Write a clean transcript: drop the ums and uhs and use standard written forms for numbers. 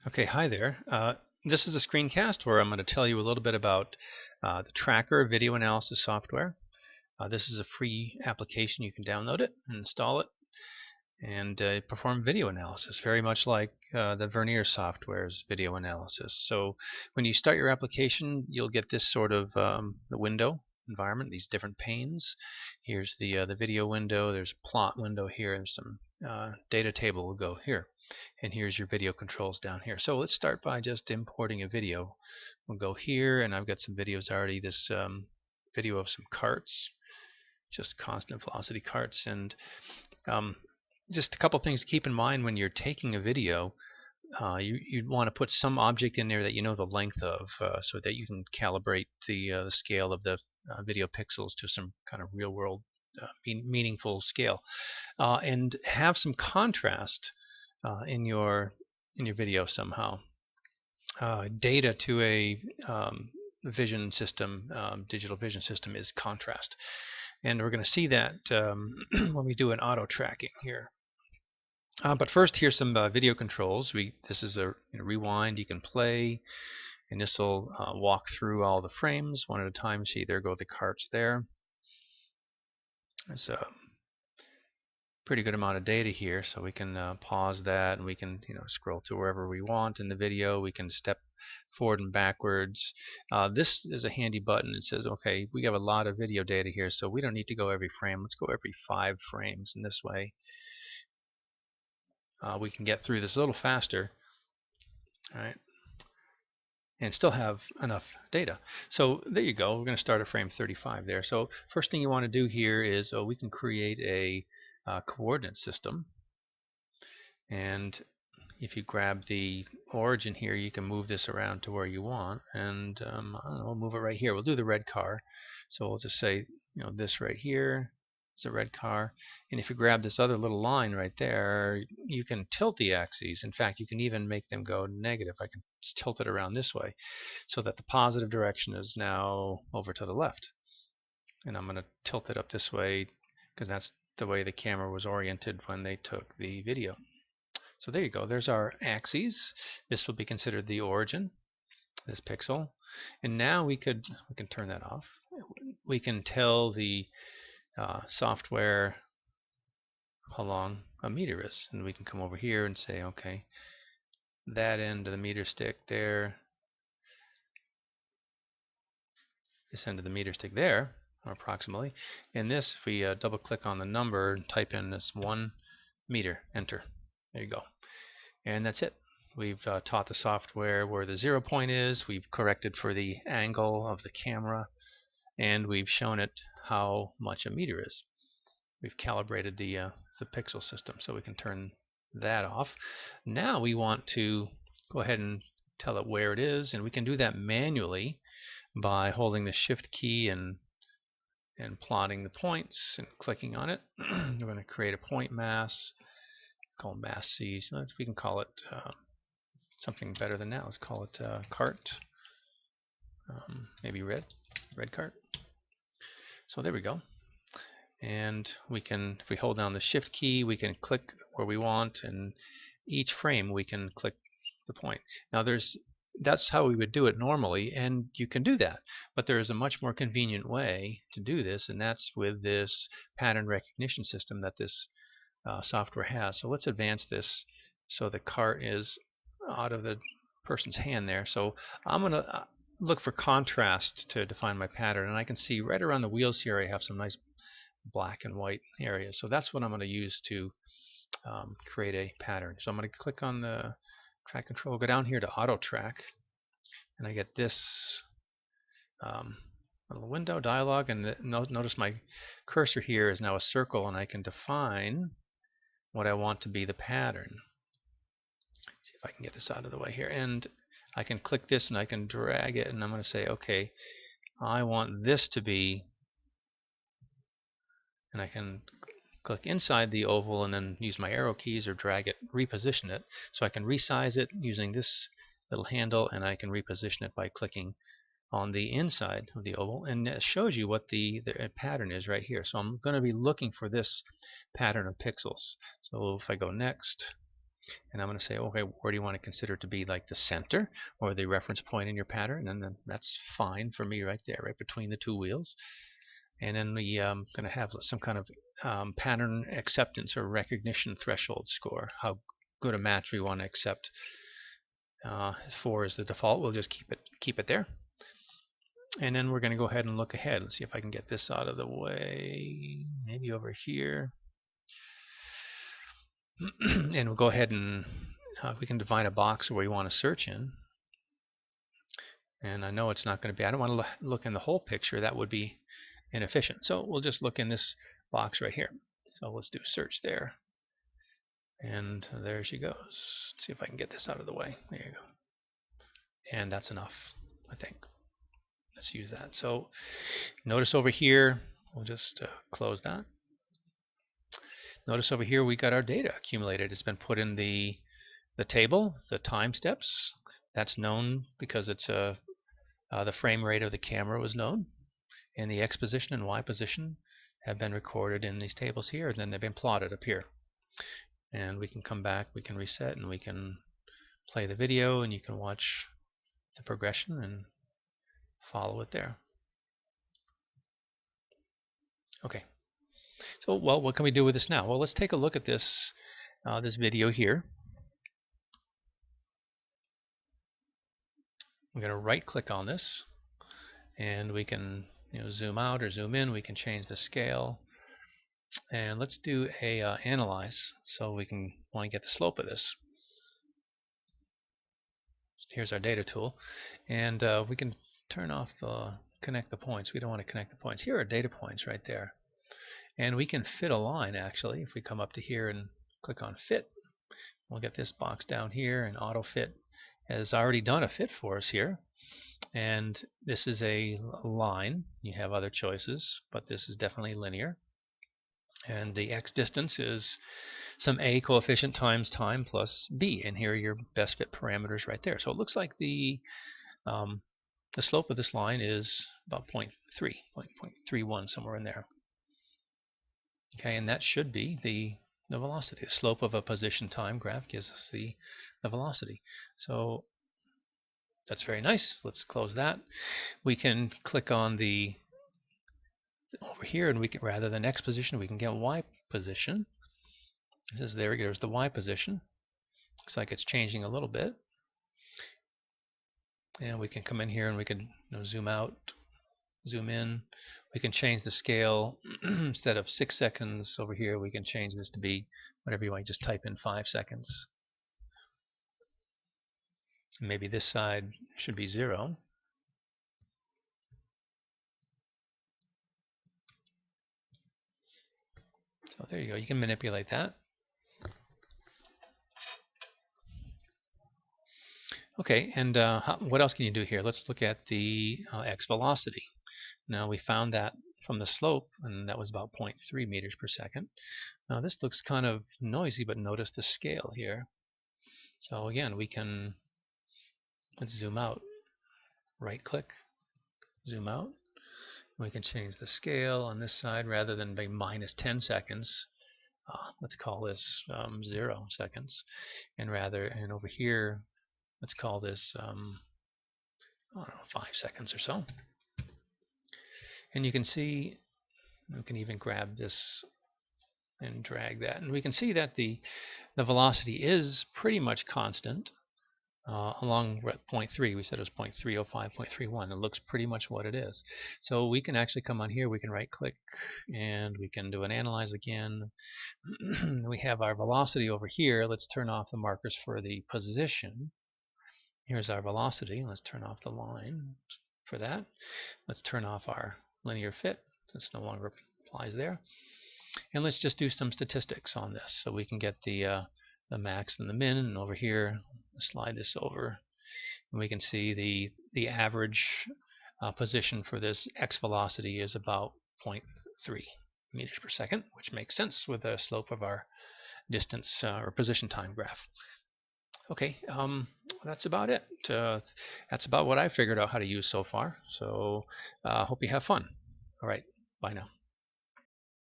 Okay, hi there. This is a screencast where I'm going to tell you a little bit about the Tracker video analysis software. This is a free application. You can download it and install it and perform video analysis, very much like the Vernier software's video analysis. So when you start your application, you'll get this sort of the window environment, these different panes. Here's the video window. There's a plot window here, and some data table will go here. And here's your video controls down here. So let's start by just importing a video. We'll go here, and I've got some videos already. This video of some carts, just constant velocity carts, and um, just a couple things to keep in mind when you're taking a video. You'd want to put some object in there that you know the length of, so that you can calibrate the scale of the video pixels to some kind of real-world meaningful scale, and have some contrast in your video somehow. Data to a vision system, digital vision system, is contrast, and we're going to see that when we do an auto tracking here. But first, here's some video controls. This is a rewind. You can play, and this will walk through all the frames one at a time. See, there go the carts there. There's a pretty good amount of data here, so we can pause that, and we can scroll to wherever we want in the video. We can step forward and backwards. This is a handy button. It says, okay, we have a lot of video data here, so we don't need to go every frame. Let's go every 5 frames, and this way we can get through this a little faster, all right, and still have enough data. So there you go. We're going to start at frame 35 there. So first thing you want to do here is we can create a coordinate system, and if you grab the origin here, you can move this around to where you want, and I don't know, we'll move it right here. We'll do the red car, so we'll just say this right here is a red car, and if you grab this other little line right there, you can tilt the axes. In fact, you can even make them go negative. I can tilt it around this way so that the positive direction is now over to the left, and I'm going to tilt it up this way because that's the way the camera was oriented when they took the video. So there you go. There's our axes. This will be considered the origin, this pixel. And now we can turn that off. We can tell the software how long a meter is, and we can come over here and say, okay, that end of the meter stick there, this end of the meter stick there, or approximately. And this, if we double click on the number and type in this 1 meter, enter. There you go. And that's it. We've taught the software where the 0 point is, we've corrected for the angle of the camera, and we've shown it how much a meter is. We've calibrated the pixel system, so we can turn that off. Now we want to go ahead and tell it where it is, and we can do that manually by holding the Shift key and plotting the points and clicking on it. We're going to create a point mass called mass C. So we can call it something better than that. Let's call it cart. Maybe red cart. So there we go. And we can, if we hold down the Shift key, we can click where we want, and each frame we can click the point. Now that's how we would do it normally, and you can do that. But there is a much more convenient way to do this, and that's with this pattern recognition system that this software has. So let's advance this so the cart is out of the person's hand there. So I'm going to look for contrast to define my pattern, and I can see right around the wheels here I have some nice black and white areas. So that's what I'm going to use to create a pattern. So I'm going to click on the track control, go down here to auto track, and I get this little window dialog, and notice my cursor here is now a circle, and I can define what I want to be the pattern. Let's see if I can get this out of the way here, and I can click this and I can drag it, and I'm going to say, okay, I want this to be, and I can click inside the oval and then use my arrow keys or drag it, reposition it. So I can resize it using this little handle, and I can reposition it by clicking on the inside of the oval, and it shows you what the pattern is right here. So I'm going to be looking for this pattern of pixels. So if I go next, And I'm going to say, okay, where do you want to consider to be like the center or the reference point in your pattern? And then that's fine for me right there, right between the two wheels. And then we going to have some kind of pattern acceptance or recognition threshold score. How good a match we want to accept. 4 is the default. We'll just keep it there. And then we're going to go ahead and look ahead. Let's see if I can get this out of the way. Maybe over here. And we'll go ahead and we can define a box where we want to search in. And I know it's not going to be, I don't want to look in the whole picture. That would be inefficient. So we'll just look in this box right here. So let's do search there. And there she goes. Let's see if I can get this out of the way. There you go. And that's enough, I think. Let's use that. So notice over here, we'll just close that. Notice over here we got our data accumulated. It's been put in the table, the time steps. That's known because it's the frame rate of the camera was known. And the X position and Y position have been recorded in these tables here, and then they've been plotted up here. And we can come back, we can reset, and we can play the video, and you can watch the progression and follow it there. Okay. So, well, what can we do with this now? Well, let's take a look at this this video here. I'm going to right-click on this, and we can zoom out or zoom in. We can change the scale, and let's do a analyze. So we can want to get the slope of this. Here's our data tool, and we can turn off the connect the points. We don't want to connect the points. Here are data points right there. And we can fit a line, actually. If we come up to here and click on fit, we'll get this box down here, and auto fit has already done a fit for us here. And this is a line. You have other choices, but this is definitely linear. And the x distance is some a coefficient times time plus b. And here are your best fit parameters right there. So it looks like the slope of this line is about 0.3, 0.31, somewhere in there. Okay, and that should be the velocity. The slope of a position time graph gives us the velocity. So that's very nice. Let's close that. We can click on the over here, and we can, rather than x position, we can get y position. This is there's the y position. Looks like it's changing a little bit. And we can come in here and we can zoom out, zoom in. We can change the scale. Instead of 6 seconds over here, we can change this to be whatever you want. Just type in 5 seconds. Maybe this side should be 0. So there you go. You can manipulate that. Okay, and what else can you do here? Let's look at the x velocity. Now we found that from the slope, and that was about 0.3 meters per second. Now this looks kind of noisy, but notice the scale here. So again, we can, let's zoom out. Right click, zoom out. We can change the scale on this side. Rather than be minus 10 seconds, let's call this 0 seconds. And over here, let's call this I don't know, 5 seconds or so. And you can see, we can even grab this and drag that, and we can see that the velocity is pretty much constant along 0.3. We said it was 0.305, 0.31. It looks pretty much what it is. So we can actually come on here, we can right click, and we can do an analyze again. We have our velocity over here. Let's turn off the markers for the position. Here's our velocity. Let's turn off the line for that. Let's turn off our linear fit. This no longer applies there. And let's just do some statistics on this so we can get the max and the min. And over here, slide this over, and we can see the average position for this x velocity is about 0.3 meters per second, which makes sense with the slope of our distance or position time graph. Okay, that's about it. That's about what I figured out how to use so far. So hope you have fun. All right, bye now.